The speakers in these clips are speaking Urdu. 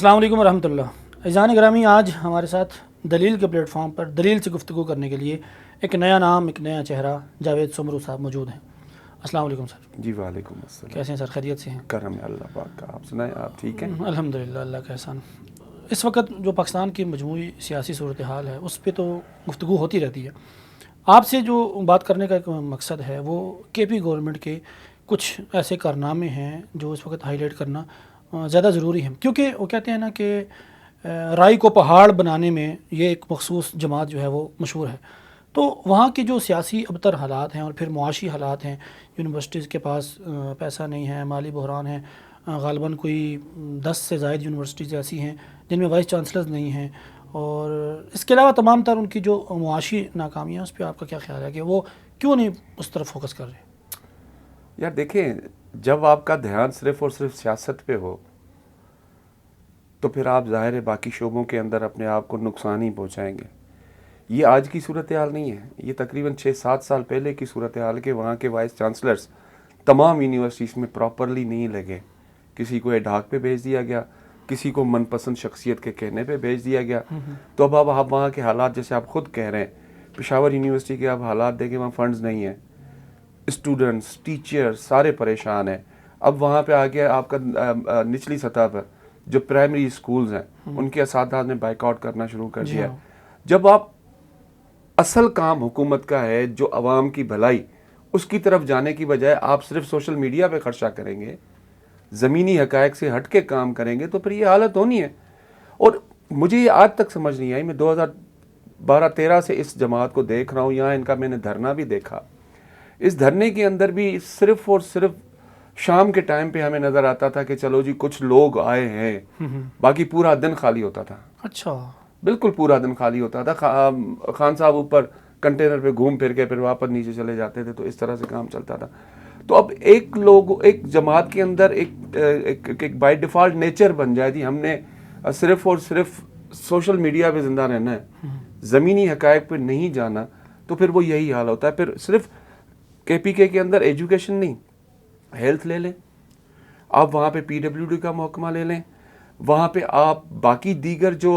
السلام علیکم ورحمۃ اللہ۔ عزیزان گرامی، آج ہمارے ساتھ دلیل کے پلیٹ فارم پر دلیل سے گفتگو کرنے کے لیے ایک نیا نام، ایک نیا چہرہ، جاوید سمرو صاحب موجود ہیں۔ السلام علیکم سر۔ جی وعلیکم السلام۔ کیسے ہیں سر؟ خیریت سے ہیں؟ کرم ہے اللہ پاک کا، آپ سنائیں، آپ ٹھیک ہیں؟ الحمدللہ، اللہ کا احسان۔ اس وقت جو پاکستان کی مجموعی سیاسی صورتحال ہے اس پہ تو گفتگو ہوتی رہتی ہے۔ آپ سے جو بات کرنے کا ایک مقصد ہے وہ کے پی گورنمنٹ کے کچھ ایسے کارنامے ہیں جو اس وقت ہائی لائٹ کرنا زیادہ ضروری ہے، کیونکہ وہ کہتے ہیں نا کہ رائی کو پہاڑ بنانے میں یہ ایک مخصوص جماعت جو ہے وہ مشہور ہے۔ تو وہاں کے جو سیاسی ابتر حالات ہیں اور پھر معاشی حالات ہیں، یونیورسٹیز کے پاس پیسہ نہیں ہے، مالی بحران ہے، غالباً کوئی 10 سے زائد یونیورسٹیز ایسی ہیں جن میں وائس چانسلرز نہیں ہیں، اور اس کے علاوہ تمام تر ان کی جو معاشی ناکامیاں، اس پہ آپ کا کیا خیال ہے کہ وہ کیوں نہیں اس طرف فوکس کر رہے؟ یار دیکھیں، جب آپ کا دھیان صرف اور صرف سیاست پہ ہو تو پھر آپ ظاہر ہے باقی شعبوں کے اندر اپنے آپ کو نقصان ہی پہنچائیں گے۔ یہ آج کی صورتحال نہیں ہے، یہ تقریباً 6-7 سال پہلے کی صورتحال کے وہاں کے وائس چانسلرز تمام یونیورسٹیز میں پراپرلی نہیں لگے، کسی کو ایڈہاک پہ بھیج دیا گیا، کسی کو من پسند شخصیت کے کہنے پہ بھیج دیا گیا۔ تو اب آپ وہاں کے حالات، جیسے آپ خود کہہ رہے ہیں، پشاور یونیورسٹی کے آپ حالات دیکھیں، وہاں فنڈز نہیں ہیں، اسٹوڈنٹس، ٹیچر سارے پریشان ہیں۔ اب وہاں پہ آگے آپ کا نچلی سطح پر جو پرائمری اسکولز ہیں ان کے اساتذہ نے بائیک آؤٹ کرنا شروع کر دیا ہے۔ جب آپ اصل کام حکومت کا ہے جو عوام کی بھلائی، اس کی طرف جانے کی بجائے آپ صرف سوشل میڈیا پہ خرچہ کریں گے، زمینی حقائق سے ہٹ کے کام کریں گے، تو پھر یہ حالت ہونی ہے۔ اور مجھے یہ آج تک سمجھ نہیں آئی، میں 2012-13 سے اس جماعت کو دیکھ رہا ہوں، یہاں ان کا میں نے دھرنا بھی دیکھا۔ اس دھرنے کے اندر بھی صرف اور صرف شام کے ٹائم پہ ہمیں نظر آتا تھا کہ چلو جی کچھ لوگ آئے ہیں، باقی پورا دن خالی ہوتا تھا۔ اچھا، بالکل پورا دن خالی ہوتا تھا۔ خان صاحب اوپر کنٹینر پہ گھوم پھر کے پھر واپس نیچے چلے جاتے تھے، تو اس طرح سے کام چلتا تھا۔ تو اب ایک جماعت کے اندر ایک بائی ڈیفالٹ نیچر بن جائے جی ہم نے صرف اور صرف سوشل میڈیا پہ زندہ رہنا ہے، زمینی حقائق پہ نہیں جانا، تو پھر وہ یہی حال ہوتا ہے۔ پھر صرف کے پی کے اندر ایجوکیشن نہیں، ہیلتھ لے لیں آپ، وہاں پہ پی ڈبلیو ڈی کا محکمہ لے لیں، وہاں پہ آپ باقی دیگر جو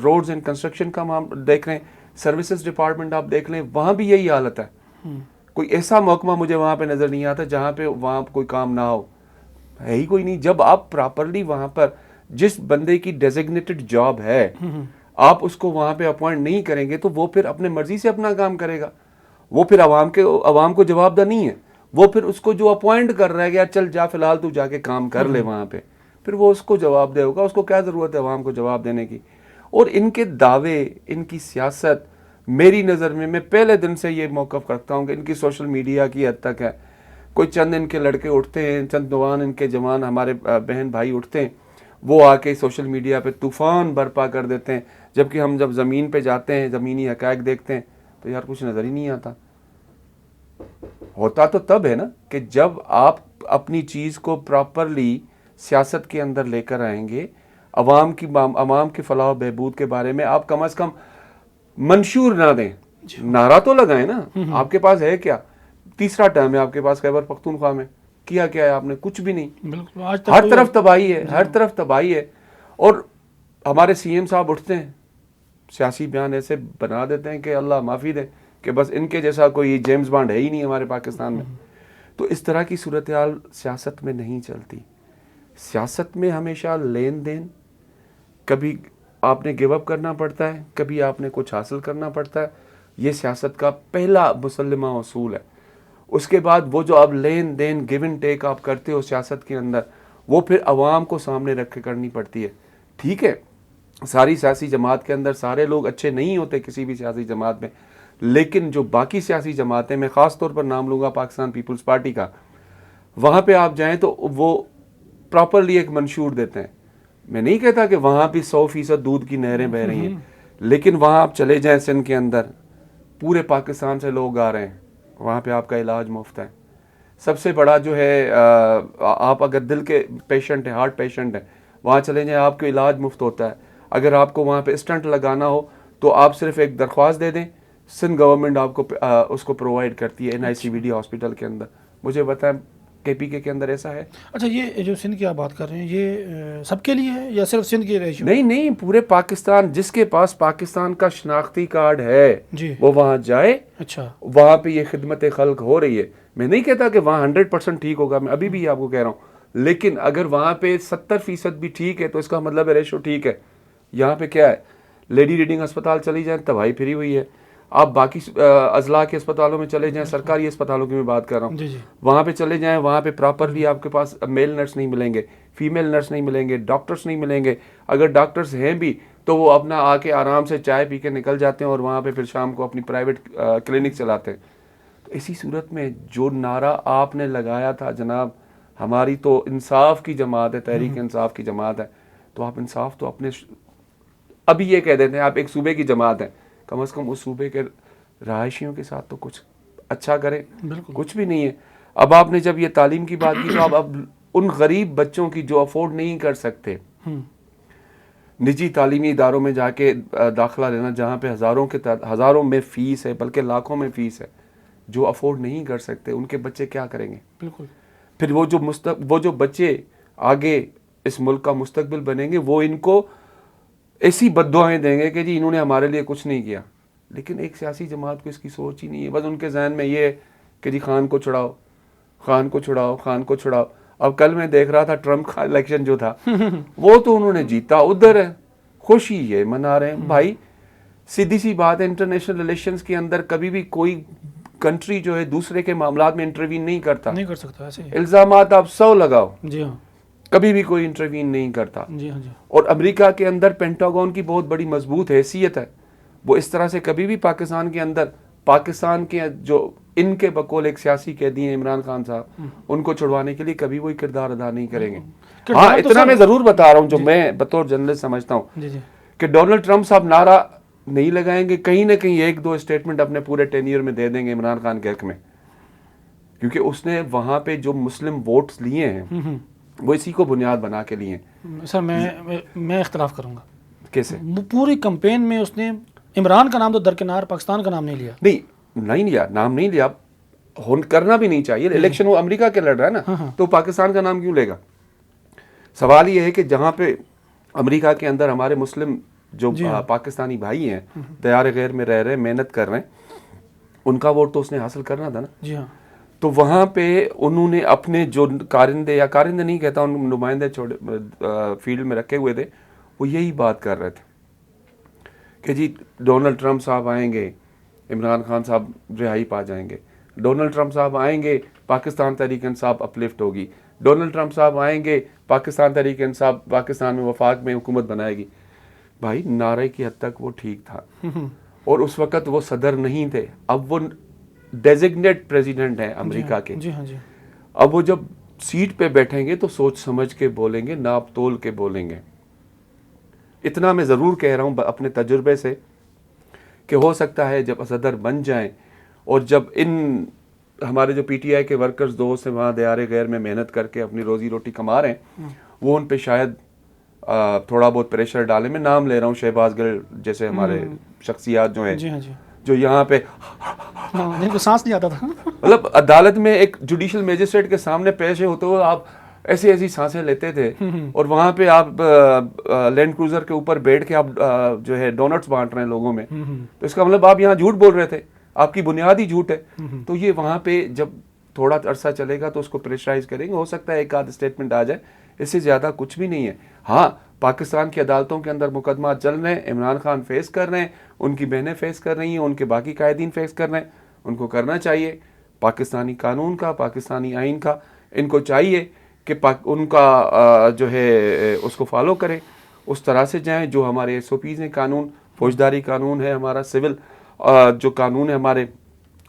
روڈز اینڈ کنسٹرکشن کا دیکھ رہے ہیں، سروسز ڈپارٹمنٹ آپ دیکھ لیں، وہاں بھی یہی حالت ہے۔ کوئی ایسا محکمہ مجھے وہاں پہ نظر نہیں آتا جہاں پہ وہاں کوئی کام نہ ہو، ہے ہی کوئی نہیں۔ جب آپ پراپرلی وہاں پر جس بندے کی ڈیزگنیٹڈ جاب ہے آپ اس کو وہاں پہ اپوائنٹ نہیں کریں گے تو وہ پھر اپنے مرضی سے اپنا کام کرے گا، وہ پھر عوام کو جواب دہ نہیں ہے، وہ پھر اس کو جو اپوائنٹ کر رہا ہے کہ چل جا فی الحال تو جا کے کام کر لے وہاں پہ، پھر وہ اس کو جواب دے ہوگا۔ اس کو کیا ضرورت ہے عوام کو جواب دینے کی؟ اور ان کے دعوے، ان کی سیاست، میری نظر میں پہلے دن سے یہ موقف رکھتا ہوں کہ ان کی سوشل میڈیا کی حد تک ہے۔ کوئی چند ان کے لڑکے اٹھتے ہیں، چند نوجوان ان کے جوان ہمارے بہن بھائی اٹھتے ہیں، وہ آ کے سوشل میڈیا پہ طوفان برپا کر دیتے ہیں، جبکہ ہم جب زمین پہ جاتے ہیں، زمینی حقائق دیکھتے ہیں تو یار کچھ نظر ہی نہیں آتا۔ ہوتا تو تب ہے نا کہ جب آپ اپنی چیز کو پراپرلی سیاست کے اندر لے کر آئیں گے، عوام کی فلاح و بہبود کے بارے میں آپ کم از کم منشور نہ دیں، نعرہ تو لگائیں نا۔ آپ کے پاس ہے کیا؟ تیسرا ٹرم ہے آپ کے پاس خیبر پختونخوا میں، کیا ہے آپ نے؟ کچھ بھی نہیں۔ بالکل، آج تک ہر طرف تباہی ہے، ہر طرف تباہی ہے۔ اور ہمارے سی ایم صاحب اٹھتے ہیں، سیاسی بیان ایسے بنا دیتے ہیں کہ اللہ معافی دے کہ بس ان کے جیسا کوئی جیمز بانڈ ہے ہی نہیں ہمارے پاکستان میں۔ تو اس طرح کی صورتحال سیاست میں نہیں چلتی۔ سیاست میں ہمیشہ لین دین، کبھی آپ نے گیو اپ کرنا پڑتا ہے، کبھی آپ نے کچھ حاصل کرنا پڑتا ہے، یہ سیاست کا پہلا مسلمہ اصول ہے۔ اس کے بعد وہ جو آپ لین دین، گیو اینڈ ٹیک آپ کرتے ہو سیاست کے اندر، وہ پھر عوام کو سامنے رکھ کے کرنی پڑتی ہے۔ ٹھیک ہے، ساری سیاسی جماعت کے اندر سارے لوگ اچھے نہیں ہوتے کسی بھی سیاسی جماعت میں، لیکن جو باقی سیاسی جماعتیں، میں خاص طور پر نام لوں گا پاکستان پیپلز پارٹی کا، وہاں پہ آپ جائیں تو وہ پراپرلی ایک منشور دیتے ہیں۔ میں نہیں کہتا کہ وہاں بھی 100% دودھ کی نہریں بہ رہی ہیں، لیکن وہاں آپ چلے جائیں سندھ کے اندر، پورے پاکستان سے لوگ آ رہے ہیں، وہاں پہ آپ کا علاج مفت ہے۔ سب سے بڑا جو ہے، آپ اگر دل کے پیشنٹ ہیں، ہارٹ پیشنٹ ہیں، وہاں چلے جائیں، آپ کو علاج مفت ہوتا ہے۔ اگر آپ کو وہاں پہ اسٹنٹ لگانا ہو تو آپ صرف ایک درخواست دے دیں، سندھ گورنمنٹ آپ کو اس کو پرووائڈ کرتی ہے NICVD ہاسپٹل کے اندر۔ مجھے بتائیں KPK کے اندر ایسا ہے. اچھا یہ جو سندھ کی آپ بات کر رہے ہیں یہ سب کے لیے ہے یا صرف سندھ کی ریشو؟ نہیں پورے پاکستان، جس کے پاس پاکستان کا شناختی کارڈ ہے جی وہ وہاں جائے. اچھا وہاں پہ یہ خدمت خلق ہو رہی ہے. میں نہیں کہتا کہ وہاں 100% ٹھیک ہوگا، میں ابھی بھی آپ کو کہہ رہا ہوں، لیکن اگر وہاں پہ 70% بھی ٹھیک ہے تو اس کا مطلب ہے ریشو ٹھیک ہے. یہاں پہ کیا ہے، لیڈی ریڈنگ اسپتال چلی جائیں تباہی پھری ہوئی ہے. آپ باقی اضلاع کے اسپتالوں میں چلے جائیں، سرکاری اسپتالوں کی میں بات کر رہا ہوں، جی وہاں پہ چلے جائیں، وہاں پہ پراپرلی آپ کے پاس میل نرس نہیں ملیں گے، فیمیل نرس نہیں ملیں گے، ڈاکٹرز نہیں ملیں گے. اگر ڈاکٹرز ہیں بھی تو وہ اپنا آ کے آرام سے چائے پی کے نکل جاتے ہیں اور وہاں پہ پھر شام کو اپنی پرائیویٹ کلینک چلاتے ہیں. تو اسی صورت میں جو نعرہ آپ نے لگایا تھا جناب، ہماری تو انصاف کی جماعت ہے، تحریک انصاف کی جماعت ہے، تو آپ انصاف تو اپنے ابھی یہ کہہ دیتے ہیں آپ ایک صوبے کی جماعت ہے، کم از کم اس صوبے کے رہائشیوں کے ساتھ تو کچھ اچھا کریں. بالکل. کچھ بھی نہیں ہے. اب آپ نے جب یہ تعلیم کی بات کی تو اب ان غریب بچوں کی جو افورڈ نہیں کر سکتے نجی تعلیمی اداروں میں جا کے داخلہ لینا، جہاں پہ ہزاروں میں فیس ہے، بلکہ لاکھوں میں فیس ہے، جو افورڈ نہیں کر سکتے ان کے بچے کیا کریں گے؟ بالکل. پھر وہ جو بچے آگے اس ملک کا مستقبل بنیں گے وہ ان کو ایسی بددعائیں دیں گے کہ جی انہوں نے ہمارے لیے کچھ نہیں کیا. لیکن ایک سیاسی جماعت کو اس کی سوچ ہی نہیں ہے. بس ان کے ذہن میں یہ ہے کہ جی خان کو چھڑاؤ، خان کو چھڑاؤ، خان کو چھڑاؤ. اب کل میں دیکھ رہا تھا ٹرمپ کا الیکشن جو تھا وہ تو انہوں نے جیتا، ادھر ہے خوشی یہ منا رہے ہیں. بھائی سیدھی سی بات ہے، انٹرنیشنل ریلیشنز کے اندر کبھی بھی کوئی کنٹری جو ہے دوسرے کے معاملات میں انٹروین نہیں کرتا. نہیں کر سکتا ایسے ہی. الزامات آپ 100 لگاؤ، جی ہاں کبھی بھی کوئی انٹروین نہیں کرتا. جی ہاں جی. اور امریکہ کے اندر پینٹاگون کی بہت بڑی مضبوط حیثیت ہے، وہ اس طرح سے کبھی بھی پاکستان کے اندر پاکستان کے جو ان کے بقول ایک سیاسی قیدی ہیں عمران خان صاحب، ان کو چھڑوانے کے لیے کبھی وہی کردار ادا نہیں کریں گے. ہاں اتنا میں ضرور بتا رہا ہوں جو میں بطور جرنلسٹ سمجھتا ہوں جی جی کہ ڈونلڈ ٹرمپ صاحب نعرہ نہیں لگائیں گے، کہیں نہ کہیں ایک دو اسٹیٹمنٹ اپنے پورے ٹینیئر میں دے دیں گے عمران خان کے حق میں، کیونکہ اس نے وہاں پہ جو مسلم ووٹس لیے ہیں وہ اسی کو بنیاد بنا کے لیے ہیں. سر میں اختلاف کروں گا. کیسے؟ پوری کمپین میں اس نے عمران کا نام تو درکنار، پاکستان کا نام نہیں لیا. نہیں لیا، نام نہیں لیا، کرنا بھی نہیں چاہیے. الیکشن وہ امریکہ کے لڑ رہا ہے نا، تو پاکستان کا نام کیوں لے گا؟ سوال یہ ہے کہ جہاں پہ امریکہ کے اندر ہمارے مسلم جو پاکستانی بھائی ہیں دیار غیر میں رہ رہے ہیں، محنت کر رہے ہیں، ان کا ووٹ تو اس نے حاصل کرنا تھا نا. جی ہاں. تو وہاں پہ انہوں نے اپنے جو کارندے، یا کارندے نہیں کہتا، ان نمائندے فیلڈ میں رکھے ہوئے تھے، وہ یہی بات کر رہے تھے کہ جی ڈونلڈ ٹرمپ صاحب آئیں گے، عمران خان صاحب رہائی پا جائیں گے. ڈونلڈ ٹرمپ صاحب آئیں گے، پاکستان تحریک انصاف اپلفٹ ہوگی. ڈونلڈ ٹرمپ صاحب آئیں گے، پاکستان تحریک انصاف پاکستان میں وفاق میں حکومت بنائے گی. بھائی نعرے کی حد تک وہ ٹھیک تھا، اور اس وقت وہ صدر نہیں تھے، اب وہ ڈیزگنیٹ پریزیڈنٹ ہیں امریکہ کے. جی ہاں جی. اب وہ جب سیٹ پہ بیٹھیں گے تو سوچ سمجھ کے بولیں گے، ناپ تول کے بولیں گے. اتنا میں ضرور کہہ رہا ہوں اپنے تجربے سے کہ ہو سکتا ہے جب صدر بن جائیں، اور جب ان ہمارے جو PTI کے ورکرز دوست ہیں وہاں دیار غیر میں محنت کر کے اپنی روزی روٹی کما رہے ہیں، وہ ان پہ شاید تھوڑا بہت پریشر ڈالیں. میں نام لے رہا ہوں شہباز گل جیسے ہمارے شخصیات جو ہیں، جی ہاں جی. جو یہاں پہ جن کو سانس نہیں آتا تھا، مطلب عدالت میں ایک جوڈیشل میجسٹریٹ کے سامنے پیش ہوتے ہوئے آپ ایسی سانسیں لیتے تھے، اور وہاں پہ آپ لینڈ کروزر کے اوپر بیٹھ کے آپ جو ہے ڈونٹس بانٹ رہے ہیں لوگوں میں. تو اس کا مطلب آپ یہاں جھوٹ بول رہے تھے، آپ کی بنیاد ہی جھوٹ ہے. تو یہ وہاں پہ جب تھوڑا عرصہ چلے گا تو اس کو پریشرائز کریں گے، ہو سکتا ہے ایک آدھ اسٹیٹمنٹ آ جائے، اس سے زیادہ کچھ بھی نہیں ہے. ہاں پاکستان کی عدالتوں کے اندر مقدمات چل رہے ہیں، عمران خان فیس کر رہے ہیں، ان کی بہنیں فیس کر رہی ہیں، ان کے باقی قائدین فیس کر رہے ہیں. ان کو کرنا چاہیے پاکستانی قانون کا، پاکستانی آئین کا، ان کو چاہیے کہ ان کا جو ہے اس کو فالو کریں، اس طرح سے جائیں جو ہمارے SOPs ہیں، قانون فوجداری قانون ہے ہمارا، سول جو قانون ہے ہمارے،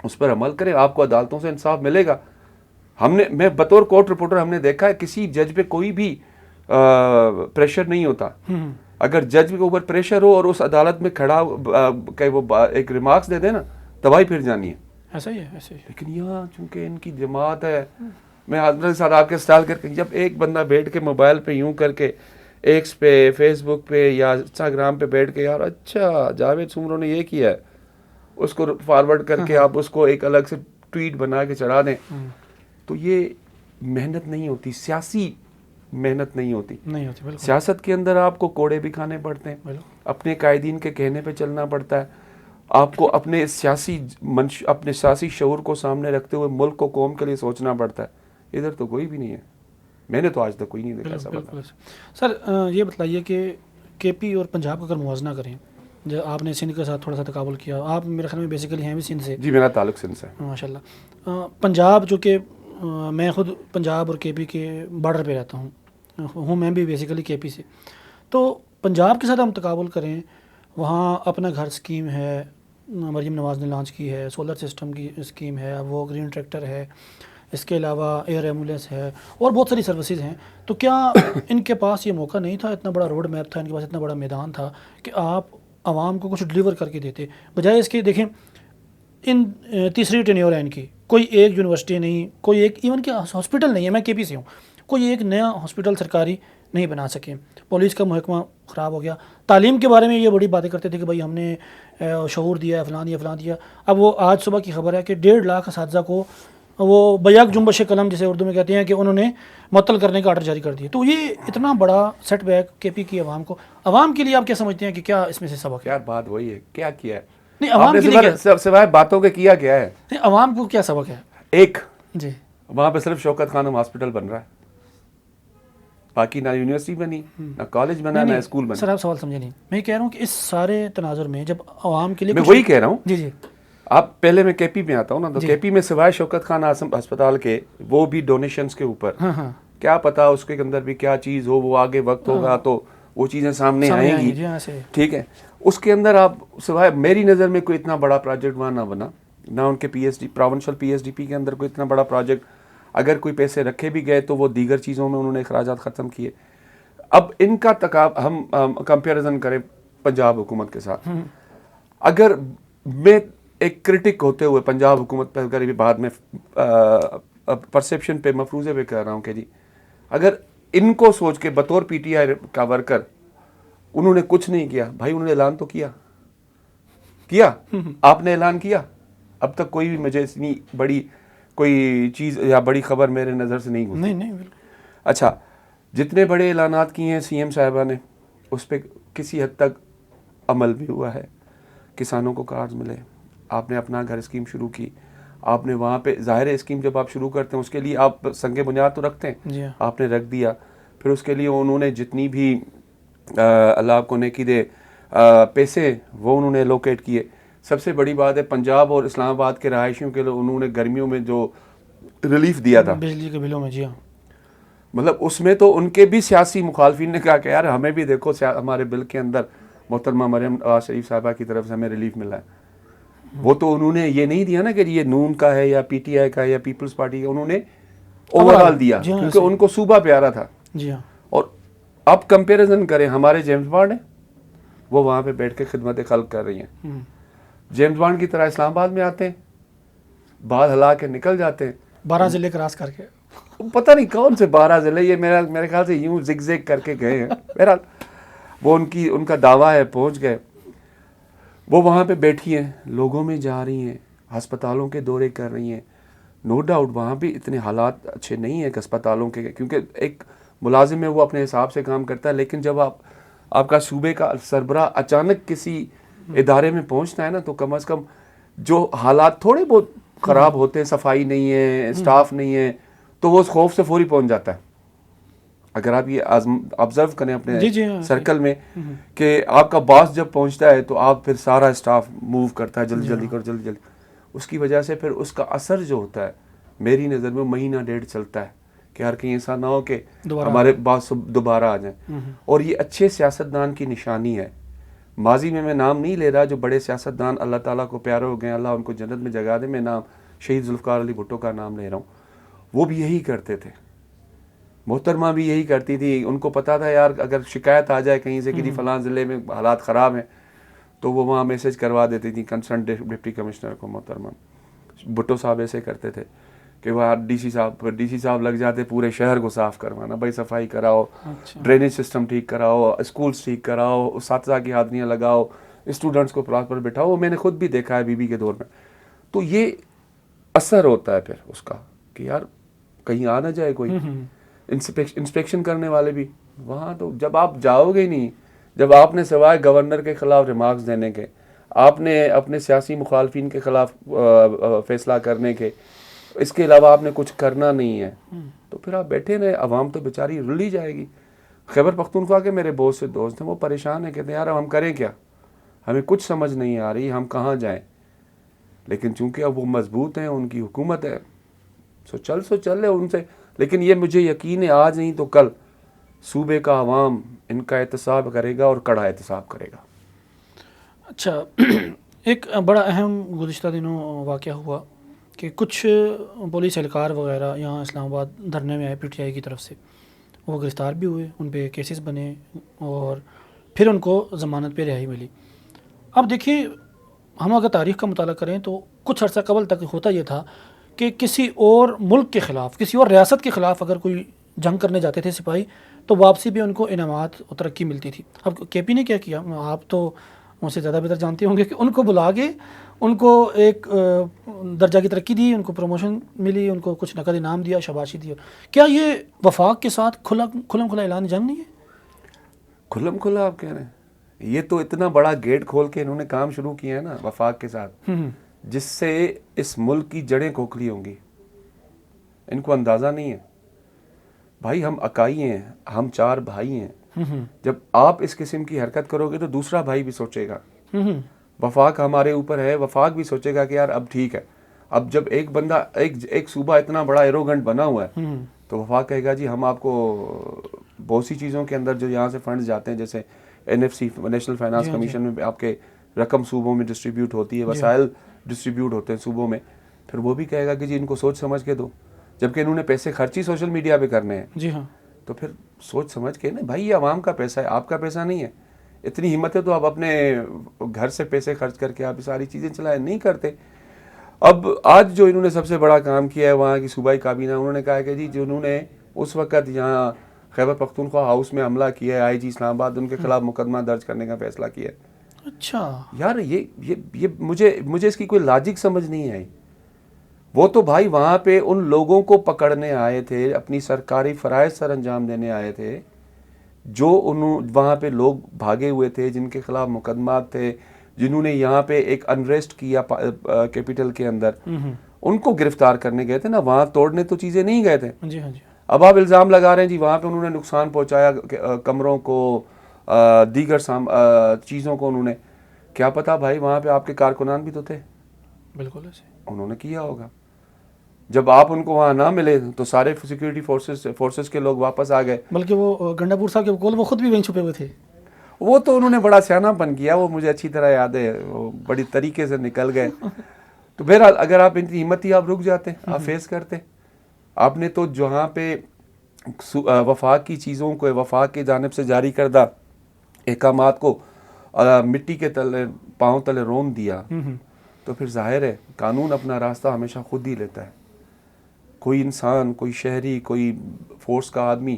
اس پر عمل کریں. آپ کو عدالتوں سے انصاف ملے گا. میں بطور کورٹ رپورٹر ہم نے دیکھا ہے کسی جج پہ کوئی بھی پریشر نہیں ہوتا. اگر جج کے اوپر پریشر ہو اور اس عدالت میں کھڑا کہ وہ ایک ریمارکس دے دے نا، تباہی پھر جانی ہے. ایسا ہی ہے ایسے ہی. لیکن یہاں چونکہ ان کی جماعت ہے، میں حضرت صاحب آپ کے اسٹائل کر کے، جب ایک بندہ بیٹھ کے موبائل پہ یوں کر کے ایکس پہ، فیس بک پہ یا انسٹاگرام پہ بیٹھ کے، یار اچھا جاوید سومرو نے یہ کیا ہے، اس کو فارورڈ کر کے آپ اس کو ایک الگ سے ٹویٹ بنا کے چڑھا دیں، تو یہ محنت نہیں ہوتی, سیاسی محنت نہیں ہوتی. بالکل. سیاست کے اندر آپ کو کوڑے بھی کھانے پڑتے ہیں, اپنے قائدین کے کہنے پہ چلنا پڑتا ہے, آپ کو اپنے سیاسی شعور کو سامنے رکھتے ہوئے ملک کو قوم کے لیے سوچنا پڑتا ہے. ادھر تو کوئی بھی نہیں ہے, میں نے تو آج تک کوئی نہیں دیکھا ایسا. سر یہ بتلائیے کہ کے پی اور پنجاب کا اگر موازنہ کریں, جو آپ نے سندھ کے ساتھ تھوڑا سا تقابل کیا, آپ میرے خیال میں بیسیکلی ہیں بھی سندھ سے. جی, میرا تعلق سندھ سے. ماشاء اللہ. پنجاب جو کہ میں خود پنجاب اور کے پی کے بارڈر پہ رہتا ہوں میں بھی بیسیکلی کے پی سے. تو پنجاب کے ساتھ ہم تقابل کریں, وہاں اپنا گھر اسکیم ہے, مریم نواز نے لانچ کی ہے, سولر سسٹم کی اسکیم ہے, وہ گرین ٹریکٹر ہے, اس کے علاوہ ایئر ایمبولینس ہے, اور بہت ساری سروسز ہیں. تو کیا ان کے پاس یہ موقع نہیں تھا, اتنا بڑا روڈ میپ تھا, ان کے پاس اتنا بڑا میدان تھا کہ آپ عوام کو کچھ ڈلیور کر کے دیتے, بجائے اس کے دیکھیں ان تیسری ٹینیور ہے ان کی, کوئی ایک یونیورسٹی نہیں, کوئی ایک ایون کہ ہاسپٹل نہیں ہے, میں کے پی سے ہوں, کوئی ایک نیا ہاسپٹل سرکاری نہیں بنا سکے. پولیس کا محکمہ خراب ہو گیا. تعلیم کے بارے میں یہ بڑی باتیں کرتے تھے کہ بھائی ہم نے شعور دیا ہے, فلاں دیا. اب وہ آج صبح کی خبر ہے کہ 1.5 لاکھ اساتذہ کو وہ بیک جنبش قلم جسے اردو میں کہتے ہیں کہ انہوں نے معطل کرنے کا آرڈر جاری کر دیا. تو یہ اتنا بڑا سیٹ بیک کے پی کی عوام کے لیے آپ کیا سمجھتے ہیں کہ کیا اس میں سے سبق ہے؟ یار بات وہی ہے, کیا ہے نہیں, عوام کے لیے سوائے باتوں کے کیا ہے, نہیں, عوام کو کیا سبق ہے؟ ایک, جی, وہاں پہ صرف شوکت خانم ہاسپٹل بن رہا ہے, باقی نہ یونیورسٹی بنی, نہ کالج بنا, نہ اسکول بنا. سر آپ سوال سمجھے نہیں, میں کہہ رہا ہوں کہ اس سارے تناظر میں جب عوام کے لیے میں وہی کہہ رہا ہوں. جی جی, آپ پہلے میں کے پی میں آتا ہوں نا, تو کے پی میں سوائے شوکت خان ہسپتال کے وہ بھی ڈونیشنز کے اوپر, کیا پتا اس کے اندر بھی کیا چیز ہو, وہ آگے وقت ہوگا تو وہ چیزیں سامنے آئیں گی. ٹھیک ہے, اس کے اندر آپ سوائے میری نظر میں کوئی اتنا بڑا پروجیکٹ وہاں نہ بنا, نہ ان کے P H D provincial P H D پی کے اندر کوئی اتنا بڑا پروجیکٹ, اگر کوئی پیسے رکھے بھی گئے تو وہ دیگر چیزوں میں انہوں نے اخراجات ختم کیے. اب ان کا ہم کمپیریزن کریں پنجاب حکومت کے ساتھ, اگر میں ایک کرٹک ہوتے ہوئے پنجاب حکومت پہ کبھی بعد میں پرسیپشن پہ مفروضے پہ کہہ رہا ہوں کہ جی اگر ان کو سوچ کے بطور پی ٹی آئی کا ورکر انہوں نے کچھ نہیں کیا, بھائی انہوں نے اعلان تو کیا آپ نے اعلان کیا, اب تک کوئی بھی مجھے اتنی بڑی کوئی چیز یا بڑی خبر میرے نظر سے نہیں گزری. نہیں. اچھا, جتنے بڑے اعلانات کیے ہیں سی ایم صاحبہ نے, اس پہ کسی حد تک عمل بھی ہوا ہے. کسانوں کو قرض ملے, آپ نے اپنا گھر اسکیم شروع کی, آپ نے وہاں پہ ظاہر اسکیم جب آپ شروع کرتے ہیں اس کے لیے آپ سنگ بنیاد تو رکھتے ہیں, آپ نے رکھ دیا, پھر اس کے لیے انہوں نے جتنی بھی اللہ آپ کو نیکی دے پیسے وہ انہوں نے لوکیٹ کیے. سب سے بڑی بات ہے پنجاب اور اسلام آباد کے رہائشیوں کے لیے انہوں نے گرمیوں میں جو ریلیف دیا تھا بجلی کے بلوں میں, جی ہاں, مطلب اس میں تو ان کے بھی سیاسی مخالفین نے کہا کہ یار ہمیں بھی دیکھو ہمارے بل کے اندر محترمہ مریم نواز شریف صاحبہ کی طرف سے ہمیں ریلیف ملا ہے. وہ تو انہوں نے یہ نہیں دیا نا کہ یہ نون کا ہے یا پی ٹی آئی کا ہے یا پیپلز پارٹی کا, انہوں نے اوور آل دیا کیونکہ ان کو صوبہ پیارا تھا. جی ہاں, اور اب کمپیریزن کریں, ہمارے جیمز بانڈ ہیں وہ وہاں پہ بیٹھ کے خدمت خلق کر رہی ہیں, جیمز بانڈ کی طرح اسلام آباد میں آتے ہیں, بال ہلا کے نکل جاتے ہیں 12 ضلع کراس کر کے, پتہ نہیں کون سے 12 ضلع, یہ میرے خیال سے یوں زگ زگ کر کے گئے ہیں. بہرحال وہ ان کا دعویٰ ہے, پہنچ گئے, وہ وہاں پہ بیٹھی ہیں, لوگوں میں جا رہی ہیں, ہسپتالوں کے دورے کر رہی ہیں. نو ڈاؤٹ وہاں بھی اتنے حالات اچھے نہیں ہیں کہ اسپتالوں کے, کیونکہ ایک ملازم ہے وہ اپنے حساب سے کام کرتا ہے, لیکن جب آپ کا صوبے کا سربراہ اچانک کسی ادارے میں پہنچتا ہے نا, تو کم از کم جو حالات تھوڑے بہت خراب ہوتے ہیں, صفائی نہیں ہے, اسٹاف نہیں ہے, تو وہ اس خوف سے فوری پہنچ جاتا ہے. اگر آپ یہ آبزرو کریں اپنے سرکل میں کہ آپ کا باس جب پہنچتا ہے تو آپ پھر سارا اسٹاف موو کرتا ہے, جلدی جلدی کر جلدی. اس کی وجہ سے پھر اس کا اثر جو ہوتا ہے میری نظر میں مہینہ 1.5 چلتا ہے کہ ہر کہیں ایسا نہ ہو کہ ہمارے باس دوبارہ آ جائیں. اور یہ اچھے سیاستدان کی نشانی ہے. ماضی میں نام نہیں لے رہا, جو بڑے سیاستدان اللہ تعالیٰ کو پیارے ہو گئے, اللہ ان کو جنت میں جگہ دے, میں نام شہید ذوالفقار علی بھٹو کا نام لے رہا ہوں, وہ بھی یہی کرتے تھے. محترمہ بھی یہی کرتی تھی, ان کو پتا تھا یار اگر شکایت آ جائے کہیں سے کہ جی فلاں ضلع میں حالات خراب ہیں, تو وہ وہاں میسج کروا دیتی تھی کنسرن ڈپٹی کمشنر کو. محترمہ بھٹو صاحب ایسے کرتے تھے کہ وہ ڈی سی صاحب لگ جاتے پورے شہر کو صاف کروانا, بھائی صفائی کراؤ, ڈرینیج سسٹم ٹھیک کراؤ, اسکولس ٹھیک کراؤ, اساتذہ کی حاضریاں لگاؤ, اسٹوڈنٹس کو پراپر بٹھاؤ. میں نے خود بھی دیکھا ہے بی بی کے دور میں. تو یہ اثر ہوتا ہے پھر اس کا کہ یار کہیں آ نہ جائے کوئی انسپیکشن کرنے والے بھی وہاں. تو جب آپ جاؤ گے نہیں, جب آپ نے سوائے گورنر کے خلاف ریمارکس دینے کے, آپ نے اپنے سیاسی مخالفین کے خلاف فیصلہ کرنے کے, اس کے علاوہ آپ نے کچھ کرنا نہیں ہے, تو پھر آپ بیٹھے رہے. عوام تو بیچاری رل ہی جائے گی. خیبر پختونخوا کے میرے بہت سے دوست ہیں, وہ پریشان ہیں, کہتے ہیں یار اب ہم کریں کیا, ہمیں کچھ سمجھ نہیں آ رہی, ہم کہاں جائیں. لیکن چونکہ اب وہ مضبوط ہیں, ان کی حکومت ہے, سو چل رہے ان سے. لیکن یہ مجھے یقین ہے آج نہیں تو کل صوبے کا عوام ان کا احتساب کرے گا اور کڑا احتساب کرے گا. اچھا, ایک بڑا اہم گزشتہ دنوں واقعہ ہوا کہ کچھ پولیس اہلکار وغیرہ یہاں اسلام آباد دھرنے میں آئے پی ٹی آئی کی طرف سے, وہ گرفتار بھی ہوئے, ان پہ کیسز بنے اور پھر ان کو ضمانت پہ رہائی ملی. اب دیکھیے, ہم اگر تاریخ کا مطالعہ کریں تو کچھ عرصہ قبل تک ہوتا یہ تھا کہ کسی اور ملک کے خلاف, کسی اور ریاست کے خلاف اگر کوئی جنگ کرنے جاتے تھے سپاہی, تو واپسی بھی ان کو انعامات اور ترقی ملتی تھی. اب کے پی نے کیا کیا, آپ تو ان سے زیادہ بہتر جانتے ہوں گے, کہ ان کو بلا کے ان کو ایک درجہ کی ترقی دی, ان کو پروموشن ملی, ان کو کچھ نقد انعام دیا, شاباشی دی. کیا یہ وفاق کے ساتھ کھلم کھلا اعلان جنگ نہیں ہے؟ کھلم کھلا آپ کہہ رہے ہیں؟ یہ تو اتنا بڑا گیٹ کھول کے انہوں نے کام شروع کیا ہے نا وفاق کے ساتھ, جس سے اس ملک کی جڑیں کھوکھلی ہوں گی. ان کو اندازہ نہیں ہے. بھائی ہم اکائی ہیں, ہم 4 بھائی ہیں. جب آپ اس قسم کی حرکت کرو گے تو دوسرا بھائی بھی سوچے گا. وفاق ہمارے اوپر ہے, وفاق بھی سوچے گا کہ یار اب ٹھیک ہے. اب جب ایک بندہ ایک صوبہ اتنا بڑا ایروگنٹ بنا ہوا ہے, تو وفاق کہے گا جی ہم آپ کو بہت سی چیزوں کے اندر جو یہاں سے فنڈز جاتے ہیں, جیسے NFC نیشنل فائنانس کمیشن میں آپ کے رقم صوبوں میں ڈسٹریبیوٹ ہوتی ہے, وسائل ڈسٹریبیوٹ ہوتے ہیں صوبوں میں, پھر وہ بھی کہے گا کہ جی ان کو سوچ سمجھ کے دو. جبکہ انہوں نے پیسے خرچی سوشل میڈیا پہ کرنے ہیں. جی ہاں, تو پھر سوچ سمجھ کے نا, بھائی یہ عوام کا پیسہ ہے, آپ کا پیسہ نہیں ہے. اتنی ہمت ہے تو آپ اپنے گھر سے پیسے خرچ کر کے آپ یہ ساری چیزیں چلائیں, نہیں کرتے. اب آج جو انہوں نے سب سے بڑا کام کیا ہے وہاں کی صوبائی کابینہ, انہوں نے کہا کہ جی جنہوں نے اس وقت یہاں خیبر پختونخوا ہاؤس میں حملہ کیا ہے, IG اسلام آباد, ان کے خلاف مقدمہ درج کرنے کا فیصلہ کیا ہے. اچھا یار یہ مجھے اس کی کوئی لاجک سمجھ نہیں آئی. وہ تو بھائی وہاں پہ ان لوگوں کو پکڑنے آئے تھے, اپنی سرکاری فرائض سر انجام دینے آئے تھے, جو وہاں پہ لوگ بھاگے ہوئے تھے, جن کے خلاف مقدمات تھے, جنہوں نے یہاں پہ ایک انریسٹ کیا کیپٹل کے اندر, ان کو گرفتار کرنے گئے تھے نا, وہاں توڑنے تو چیزیں نہیں گئے تھے. جی ہاں, جی اب آپ الزام لگا رہے ہیں جی وہاں پہ انہوں نے نقصان پہنچایا, کمروں کو, دیگر چیزوں کو. انہوں نے کیا پتا بھائی, وہاں پہ آپ کے کارکنان بھی تو تھے, بالکل ایسے انہوں نے کیا ہوگا. جب آپ ان کو وہاں نہ ملے تو سارے سیکورٹی فورسز کے لوگ واپس آ گئے. بلکہ وہ گنڈا پور صاحب کے بقول وہ خود بھی وہیں چھپے ہوئے تھے. وہ تو انہوں نے بڑا سیانا پن کیا, وہ مجھے اچھی طرح یاد ہے, وہ بڑی طریقے سے نکل گئے. تو بہرحال اگر آپ اتنی ہمت ہی آپ رک جاتے, آپ فیس کرتے. آپ نے تو جہاں پہ وفاق کی چیزوں کو, وفاق کی جانب سے جاری کردہ احکامات کو مٹی کے تلے, پاؤں تلے رون دیا, تو پھر ظاہر ہے قانون اپنا راستہ ہمیشہ خود ہی لیتا ہے. کوئی انسان, کوئی شہری, کوئی فورس کا آدمی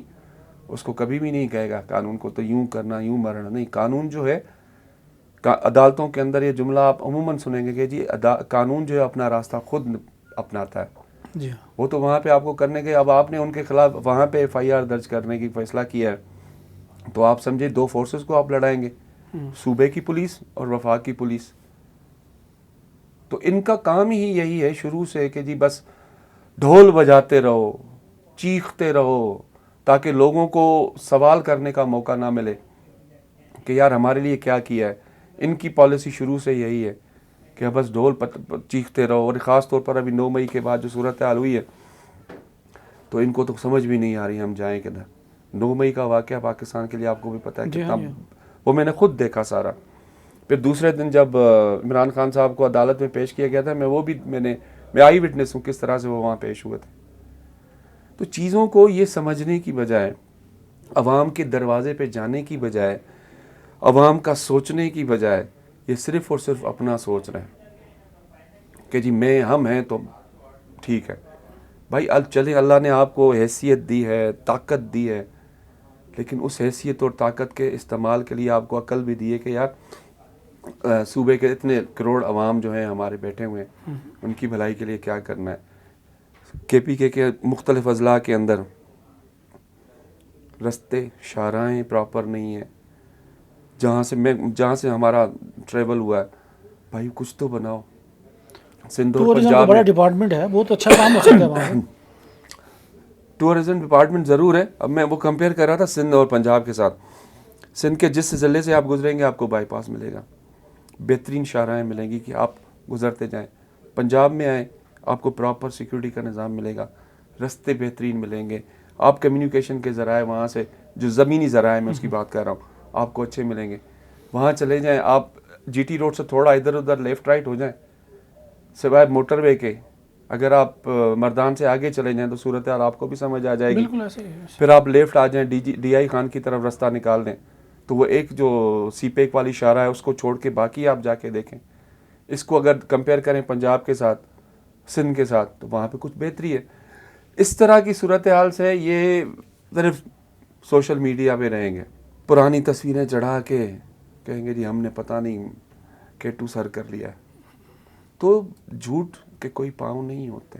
اس کو کبھی بھی نہیں کہے گا قانون کو تو یوں کرنا, یوں مرنا. نہیں, قانون جو ہے, عدالتوں کے اندر یہ جملہ آپ عموماً سنیں گے کہ جی قانون جو ہے اپنا راستہ خود اپناتا ہے. جی وہ تو وہاں پہ آپ کو کرنے کے, اب آپ نے ان کے خلاف وہاں پہ FIR درج کرنے کی فیصلہ کیا ہے, تو آپ سمجھے 2 فورسز کو آپ لڑائیں گے, صوبے کی پولیس اور وفاق کی پولیس. تو ان کا کام ہی یہی ہے شروع سے کہ جی بس ڈھول بجاتے رہو, چیختے رہو, تاکہ لوگوں کو سوال کرنے کا موقع نہ ملے کہ یار ہمارے لیے کیا کیا ہے. ان کی پالیسی شروع سے یہی ہے کہ بس ڈھول چیختے رہو. اور خاص طور پر ابھی 9 مئی کے بعد جو صورتحال ہوئی ہے, تو ان کو تو سمجھ بھی نہیں آ رہی ہم جائیں کدھر. 9 مئی کا واقعہ پاکستان کے لیے آپ کو بھی پتہ ہے کتنا, وہ میں نے خود دیکھا سارا. پھر دوسرے دن جب عمران خان صاحب کو عدالت میں پیش کیا گیا تھا, میں آئی وٹنس ہوں کس طرح سے وہ وہاں پیش ہوئے تھے. تو چیزوں کو یہ سمجھنے کی بجائے, عوام کے دروازے پہ جانے کی بجائے, عوام کا سوچنے کی بجائے, یہ صرف اور صرف اپنا سوچ رہے ہیں کہ جی ہم ہیں تو ٹھیک ہے. بھائی چلے, اللہ نے آپ کو حیثیت دی ہے, طاقت دی ہے, لیکن اس حیثیت اور طاقت کے استعمال کے لیے آپ کو عقل بھی دی ہے کہ یار صوبے کے اتنے کروڑ عوام جو ہیں ہمارے بیٹھے ہوئے ہیں, ان کی بھلائی کے لیے کیا کرنا ہے. KPK کے مختلف اضلاع کے اندر رستے شاہراہیں پراپر نہیں ہیں. جہاں سے ہمارا ٹریول ہوا ہے, بھائی کچھ تو بناؤ. سندھ اور ٹورزم کا پنجاب بڑا میں ڈپارٹمنٹ ہے, بہت اچھا کام ہو سکتا ہے وہاں پہ. ٹورزم ڈپارٹمنٹ ضرور ہے. اب میں وہ کمپیئر کر رہا تھا سندھ اور پنجاب کے ساتھ. سندھ کے جس ضلع سے آپ گزریں گے آپ کو بائی پاس ملے گا, بہترین شاہراہیں ملیں گی کہ آپ گزرتے جائیں. پنجاب میں آئیں آپ کو پراپر سیکیورٹی کا نظام ملے گا, رستے بہترین ملیں گے, آپ کمیونیکیشن کے ذرائع وہاں سے جو زمینی ذرائع میں اس کی بات کر رہا ہوں آپ کو اچھے ملیں گے. وہاں چلے جائیں آپ GT روڈ سے تھوڑا ادھر ادھر لیفٹ رائٹ ہو جائیں, سوائے موٹر وے کے اگر آپ مردان سے آگے چلے جائیں تو صورتحال آپ کو بھی سمجھ آ جائے گی. بالکل ایسے ہی. پھر آپ لیفٹ آ جائیں DI خان کی طرف رستہ نکال دیں تو وہ ایک جو سی پیک والی شاہراہ ہے اس کو چھوڑ کے باقی آپ جا کے دیکھیں. اس کو اگر کمپیئر کریں پنجاب کے ساتھ سندھ کے ساتھ تو وہاں پہ کچھ بہتری ہے. اس طرح کی صورتحال سے یہ صرف سوشل میڈیا پہ رہیں گے, پرانی تصویریں چڑھا کے کہیں گے جی ہم نے پتہ نہیں K2 سر کر لیا ہے. تو جھوٹ کے کوئی پاؤں نہیں ہوتے.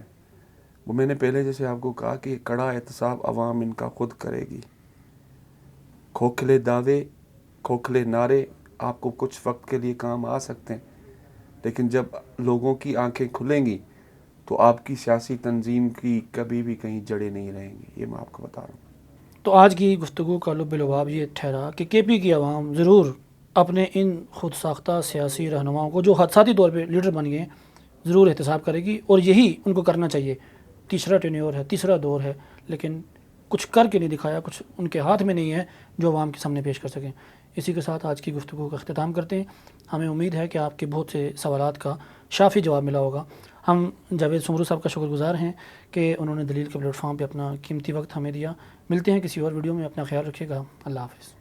وہ میں نے پہلے جیسے آپ کو کہا کہ کڑا احتساب عوام ان کا خود کرے گی. کھوکھلے دعوے کھوکھلے نعرے آپ کو کچھ وقت کے لیے کام آ سکتے ہیں, لیکن جب لوگوں کی آنکھیں کھلیں گی تو آپ کی سیاسی تنظیم کی کبھی بھی کہیں جڑیں نہیں رہیں گی. یہ میں آپ کو بتا رہا ہوں. تو آج کی گفتگو کا لب لباب یہ ٹھہرا کہ KP کی عوام ضرور اپنے ان خود ساختہ سیاسی رہنماؤں کو جو حادثاتی طور پہ لیڈر بن گئے ہیں ضرور احتساب کرے گی, اور یہی ان کو کرنا چاہیے. تیسرا ٹینیور ہے, تیسرا دور ہے, لیکن کچھ کر کے نہیں دکھایا, کچھ ان کے ہاتھ میں نہیں ہے جو عوام کے سامنے پیش کر سکیں. اسی کے ساتھ آج کی گفتگو کا اختتام کرتے ہیں. ہمیں امید ہے کہ آپ کے بہت سے سوالات کا شافی جواب ملا ہوگا. ہم جاوید سمرو صاحب کا شکر گزار ہیں کہ انہوں نے دلیل کے پلیٹ فارم پہ اپنا قیمتی وقت ہمیں دیا. ملتے ہیں کسی اور ویڈیو میں, اپنا خیال رکھیے گا. اللہ حافظ.